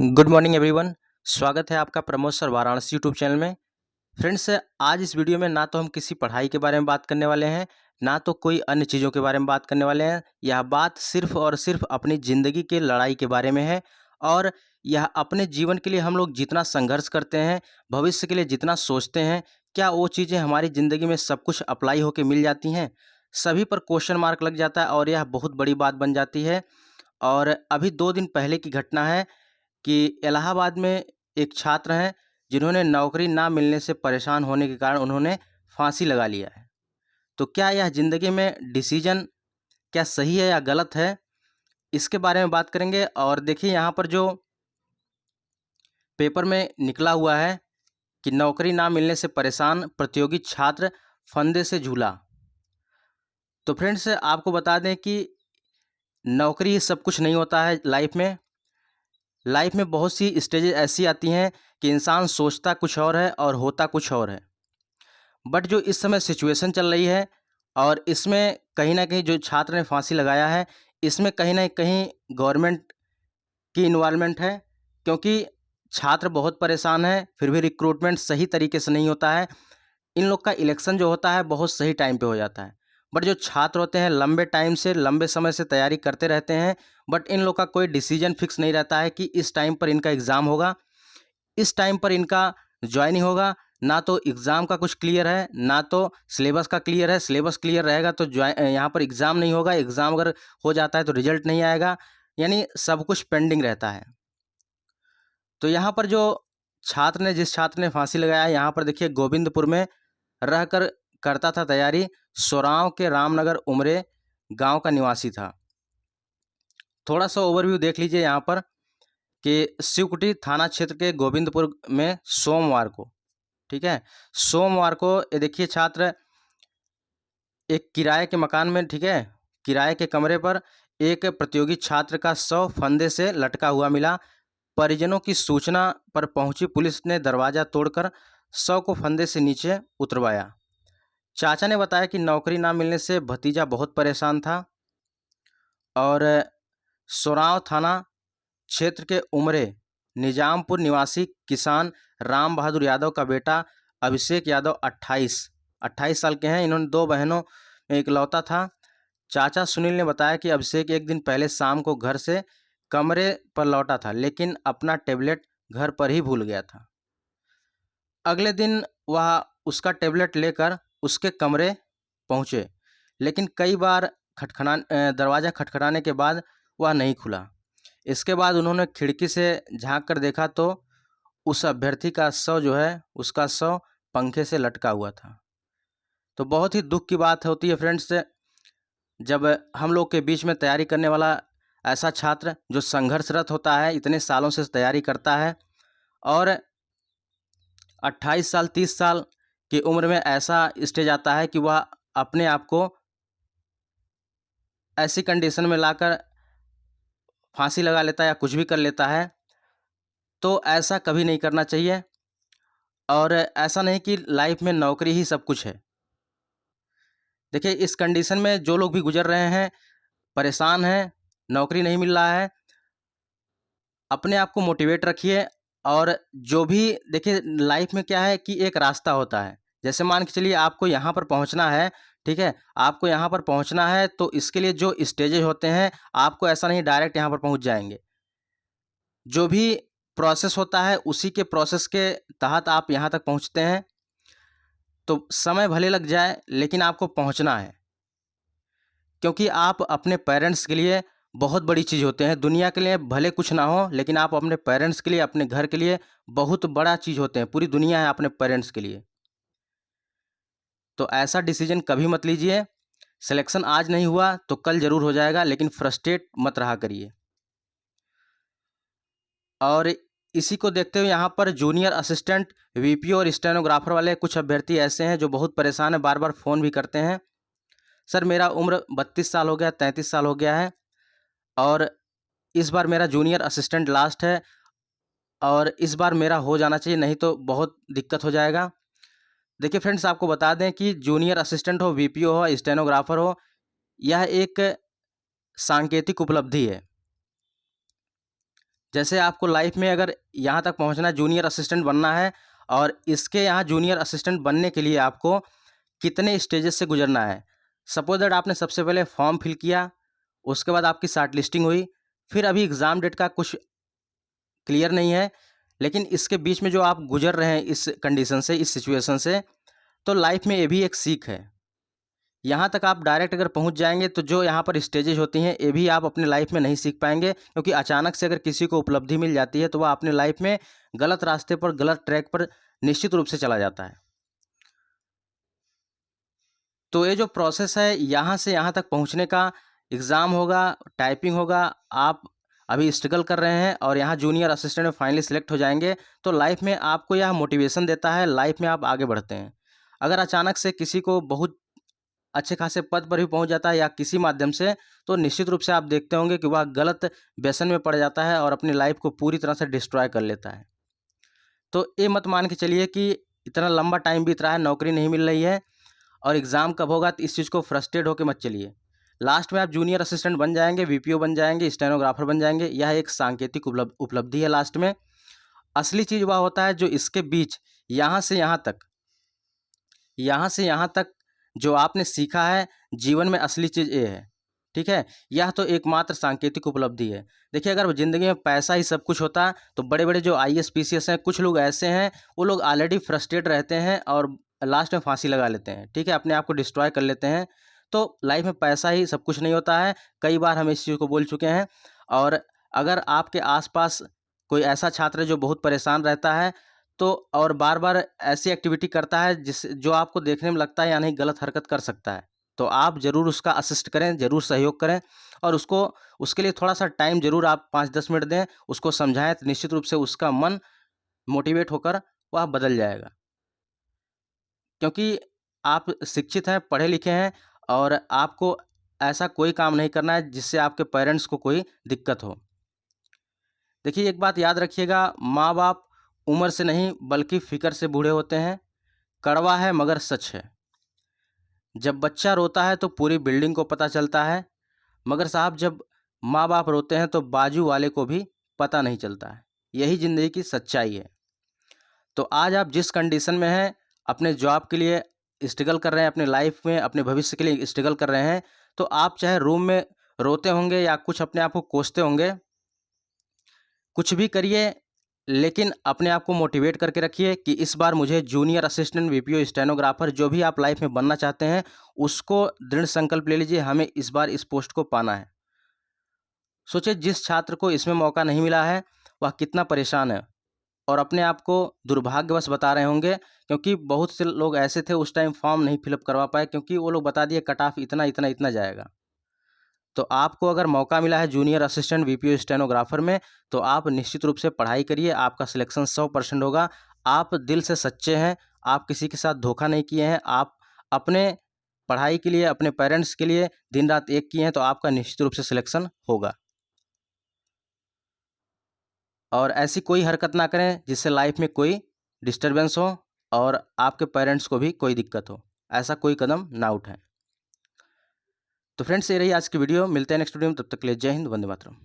Good morning everyone. स्वागत है आपका Pramod sir Varanasi YouTube channel में। फ्रेंड्स, आज इस वीडियो में ना तो हम किसी पढ़ाई के बारे में बात करने वाले हैं, ना तो कोई अन्य चीज़ों के बारे में बात करने वाले हैं। यह बात सिर्फ और सिर्फ अपनी ज़िंदगी के लड़ाई के बारे में है। और यह अपने जीवन के लिए हम लोग जितना संघर्ष करते हैं, भविष्य के लिए जितना सोचते हैं, क्या वो चीज़ें हमारी ज़िंदगी में सब कुछ अप्लाई होकर मिल जाती हैं? सभी पर क्वेश्चन मार्क लग जाता है और यह बहुत बड़ी बात बन जाती है। और अभी 2 दिन पहले की घटना है कि इलाहाबाद में एक छात्र हैं, जिन्होंने नौकरी ना मिलने से परेशान होने के कारण उन्होंने फांसी लगा लिया है। तो क्या यह ज़िंदगी में डिसीजन क्या सही है या गलत है? इसके बारे में बात करेंगे। और देखिए, यहाँ पर जो पेपर में निकला हुआ है कि नौकरी ना मिलने से परेशान प्रतियोगी छात्र फंदे से झूला। तो फ्रेंड्स, आपको बता दें कि नौकरी सब कुछ नहीं होता है लाइफ में। लाइफ में बहुत सी स्टेजेस ऐसी आती हैं कि इंसान सोचता कुछ और है और होता कुछ और है। बट जो इस समय सिचुएशन चल रही है, और इसमें कहीं ना कहीं जो छात्र ने फांसी लगाया है, इसमें कहीं ना कहीं गवर्नमेंट की इन्वॉल्वमेंट है। क्योंकि छात्र बहुत परेशान है, फिर भी रिक्रूटमेंट सही तरीके से नहीं होता है। इन लोग का इलेक्शन जो होता है बहुत सही टाइम पे हो जाता है। बट जो छात्र होते हैं लंबे टाइम से, लंबे समय से तैयारी करते रहते हैं। बट इन लोग का कोई डिसीजन फिक्स नहीं रहता है कि इस टाइम पर इनका एग्ज़ाम होगा, इस टाइम पर इनका ज्वाइनिंग होगा। ना तो एग्ज़ाम का कुछ क्लियर है, ना तो सिलेबस का क्लियर है। सिलेबस क्लियर रहेगा तो यहाँ पर एग्ज़ाम नहीं होगा। एग्ज़ाम अगर हो जाता है तो रिजल्ट नहीं आएगा। यानी सब कुछ पेंडिंग रहता है। तो यहाँ पर जो जिस छात्र ने फांसी लगाया है, यहाँ पर देखिए गोविंदपुर में रहकर करता था तैयारी। सोरांव के रामनगर उमरे गांव का निवासी था। थोड़ा सा ओवरव्यू देख लीजिए यहाँ पर कि शिवकुटी थाना क्षेत्र के गोविंदपुर में सोमवार को, ठीक है, सोमवार को ये देखिए छात्र एक किराए के मकान में, ठीक है, किराए के कमरे पर एक प्रतियोगी छात्र का शव फंदे से लटका हुआ मिला। परिजनों की सूचना पर पहुंची पुलिस ने दरवाजा तोड़कर शव को फंदे से नीचे उतरवाया। चाचा ने बताया कि नौकरी ना मिलने से भतीजा बहुत परेशान था और सोरांव थाना क्षेत्र के उमरे निजामपुर निवासी किसान राम बहादुर यादव का बेटा अभिषेक यादव 28 साल के हैं। इन्होंने 2 बहनों में इकलौता था। चाचा सुनील ने बताया कि अभिषेक एक दिन पहले शाम को घर से कमरे पर लौटा था, लेकिन अपना टैबलेट घर पर ही भूल गया था। अगले दिन वह उसका टैबलेट लेकर उसके कमरे पहुँचे, लेकिन कई बार दरवाज़ा खटखटाने के बाद वह नहीं खुला। इसके बाद उन्होंने खिड़की से झांक कर देखा तो उस अभ्यर्थी का शव जो है, उसका शव पंखे से लटका हुआ था। तो बहुत ही दुख की बात होती है फ्रेंड्स, जब हम लोग के बीच में तैयारी करने वाला ऐसा छात्र जो संघर्षरत होता है, इतने सालों से तैयारी करता है और 28 साल 30 साल की उम्र में ऐसा स्टेज आता है कि वह अपने आप को ऐसी कंडीशन में लाकर फांसी लगा लेता है या कुछ भी कर लेता है। तो ऐसा कभी नहीं करना चाहिए। और ऐसा नहीं कि लाइफ में नौकरी ही सब कुछ है। देखिए, इस कंडीशन में जो लोग भी गुजर रहे हैं, परेशान हैं, नौकरी नहीं मिल रहा है, अपने आप को मोटिवेट रखिए। और जो भी देखिए, लाइफ में क्या है कि एक रास्ता होता है। जैसे मान के चलिए आपको यहाँ पर पहुँचना है, ठीक है, आपको यहाँ पर पहुँचना है तो इसके लिए जो स्टेजेज होते हैं, आपको ऐसा नहीं डायरेक्ट यहाँ पर पहुँच जाएंगे। जो भी प्रोसेस होता है उसी के प्रोसेस के तहत आप यहाँ तक पहुँचते हैं। तो समय भले लग जाए लेकिन आपको पहुँचना है, क्योंकि आप अपने पेरेंट्स के लिए बहुत बड़ी चीज़ होते हैं। दुनिया के लिए भले कुछ ना हो, लेकिन आप अपने पेरेंट्स के लिए, अपने घर के लिए बहुत बड़ा चीज़ होते हैं। पूरी दुनिया है अपने पेरेंट्स के लिए। तो ऐसा डिसीजन कभी मत लीजिए। सिलेक्शन आज नहीं हुआ तो कल ज़रूर हो जाएगा, लेकिन फ्रस्ट्रेट मत रहा करिए। और इसी को देखते हुए यहाँ पर जूनियर असिस्टेंट, वीपीओ और स्टेनोग्राफर वाले कुछ अभ्यर्थी ऐसे हैं जो बहुत परेशान हैं, बार बार फ़ोन भी करते हैं। सर, मेरा उम्र 32 साल हो गया, 33 साल हो गया है और इस बार मेरा जूनियर असिस्टेंट लास्ट है और इस बार मेरा हो जाना चाहिए, नहीं तो बहुत दिक्कत हो जाएगा। देखिए फ्रेंड्स, आपको बता दें कि जूनियर असिस्टेंट हो, वीपीओ हो, स्टेनोग्राफर हो, यह एक सांकेतिक उपलब्धि है। जैसे आपको लाइफ में अगर यहाँ तक पहुँचना है, जूनियर असिस्टेंट बनना है, और इसके यहाँ जूनियर असिस्टेंट बनने के लिए आपको कितने स्टेजेस से गुजरना है। सपोज दैट आपने सबसे पहले फॉर्म फिल किया, उसके बाद आपकी शार्ट लिस्टिंग हुई, फिर अभी एग्ज़ाम डेट का कुछ क्लियर नहीं है, लेकिन इसके बीच में जो आप गुजर रहे हैं इस कंडीशन से, इस सिचुएशन से, तो लाइफ में ये भी एक सीख है। यहाँ तक आप डायरेक्ट अगर पहुँच जाएंगे तो जो यहाँ पर स्टेजेज होती हैं ये भी आप अपने लाइफ में नहीं सीख पाएंगे, क्योंकि अचानक से अगर किसी को उपलब्धि मिल जाती है तो वह अपने लाइफ में गलत रास्ते पर, गलत ट्रैक पर निश्चित रूप से चला जाता है। तो ये जो प्रोसेस है यहाँ से यहाँ तक पहुँचने का, एग्ज़ाम होगा, टाइपिंग होगा, आप अभी स्ट्रगल कर रहे हैं और यहाँ जूनियर असिस्टेंट में फाइनली सिलेक्ट हो जाएंगे, तो लाइफ में आपको यह मोटिवेशन देता है, लाइफ में आप आगे बढ़ते हैं। अगर अचानक से किसी को बहुत अच्छे खासे पद पर भी पहुंच जाता है या किसी माध्यम से, तो निश्चित रूप से आप देखते होंगे कि वह गलत व्यसन में पड़ जाता है और अपनी लाइफ को पूरी तरह से डिस्ट्रॉय कर लेता है। तो ये मत मान के चलिए कि इतना लंबा टाइम बीत रहा है, नौकरी नहीं मिल रही है और एग्ज़ाम कब होगा, तो इस चीज़ को फ्रस्ट्रेट होकर मत चलिए। लास्ट में आप जूनियर असिस्टेंट बन जाएंगे, वीपीओ बन जाएंगे, स्टेनोग्राफर बन जाएंगे। यह एक सांकेतिक उपलब्धि है लास्ट में। असली चीज़ वह होता है जो इसके बीच यहाँ से यहाँ तक जो आपने सीखा है, जीवन में असली चीज़ ये है। ठीक है, यह तो एकमात्र सांकेतिक उपलब्धि है। देखिए, अगर ज़िंदगी में पैसा ही सब कुछ होता तो बड़े बड़े जो आईएएस पीसीएस हैं, कुछ लोग ऐसे हैं, वो लोग ऑलरेडी फ्रस्ट्रेट रहते हैं और लास्ट में फांसी लगा लेते हैं। ठीक है, अपने आप को डिस्ट्रॉय कर लेते हैं। तो लाइफ में पैसा ही सब कुछ नहीं होता है, कई बार हम इस चीज़ को बोल चुके हैं। और अगर आपके आसपास कोई ऐसा छात्र है जो बहुत परेशान रहता है, तो और बार बार ऐसी एक्टिविटी करता है जो आपको देखने में लगता है या नहीं गलत हरकत कर सकता है, तो आप ज़रूर उसका असिस्ट करें, ज़रूर सहयोग करें और उसके लिए थोड़ा सा टाइम ज़रूर आप 5-10 मिनट दें, उसको समझाएं, तो निश्चित रूप से उसका मन मोटिवेट होकर वह बदल जाएगा। क्योंकि आप शिक्षित हैं, पढ़े लिखे हैं और आपको ऐसा कोई काम नहीं करना है जिससे आपके पेरेंट्स को कोई दिक्कत हो। देखिए, एक बात याद रखिएगा, माँ बाप उम्र से नहीं बल्कि फ़िक्र से बूढ़े होते हैं। कड़वा है मगर सच है। जब बच्चा रोता है तो पूरी बिल्डिंग को पता चलता है, मगर साहब जब माँ बाप रोते हैं तो बाजू वाले को भी पता नहीं चलता है। यही ज़िंदगी की सच्चाई है। तो आज आप जिस कंडीशन में हैं, अपने जॉब के लिए स्ट्रगल कर रहे हैं, अपने लाइफ में अपने भविष्य के लिए स्ट्रगल कर रहे हैं, तो आप चाहे रूम में रोते होंगे या कुछ अपने आप को कोसते होंगे, कुछ भी करिए, लेकिन अपने आप को मोटिवेट करके रखिए कि इस बार मुझे जूनियर असिस्टेंट, वीपीओ, स्टेनोग्राफर जो भी आप लाइफ में बनना चाहते हैं, उसको दृढ़ संकल्प ले लीजिए, हमें इस बार इस पोस्ट को पाना है। सोचिए, जिस छात्र को इसमें मौका नहीं मिला है वह कितना परेशान है और अपने आप को दुर्भाग्यवश बता रहे होंगे, क्योंकि बहुत से लोग ऐसे थे उस टाइम फॉर्म नहीं फिलअप करवा पाए, क्योंकि वो लोग बता दिए कट ऑफ इतना इतना इतना जाएगा। तो आपको अगर मौका मिला है जूनियर असिस्टेंट, वीपीओ, स्टेनोग्राफर में, तो आप निश्चित रूप से पढ़ाई करिए, आपका सिलेक्शन 100% होगा। आप दिल से सच्चे हैं, आप किसी के साथ धोखा नहीं किए हैं, आप अपने पढ़ाई के लिए, अपने पेरेंट्स के लिए दिन रात एक किए हैं, तो आपका निश्चित रूप से सिलेक्शन होगा। और ऐसी कोई हरकत ना करें जिससे लाइफ में कोई डिस्टर्बेंस हो और आपके पेरेंट्स को भी कोई दिक्कत हो। ऐसा कोई कदम ना उठाएं। तो फ्रेंड्स, ये रही आज की वीडियो। मिलते हैं नेक्स्ट वीडियो में, तब तक के लिए जय हिंद, वंदे मातरम।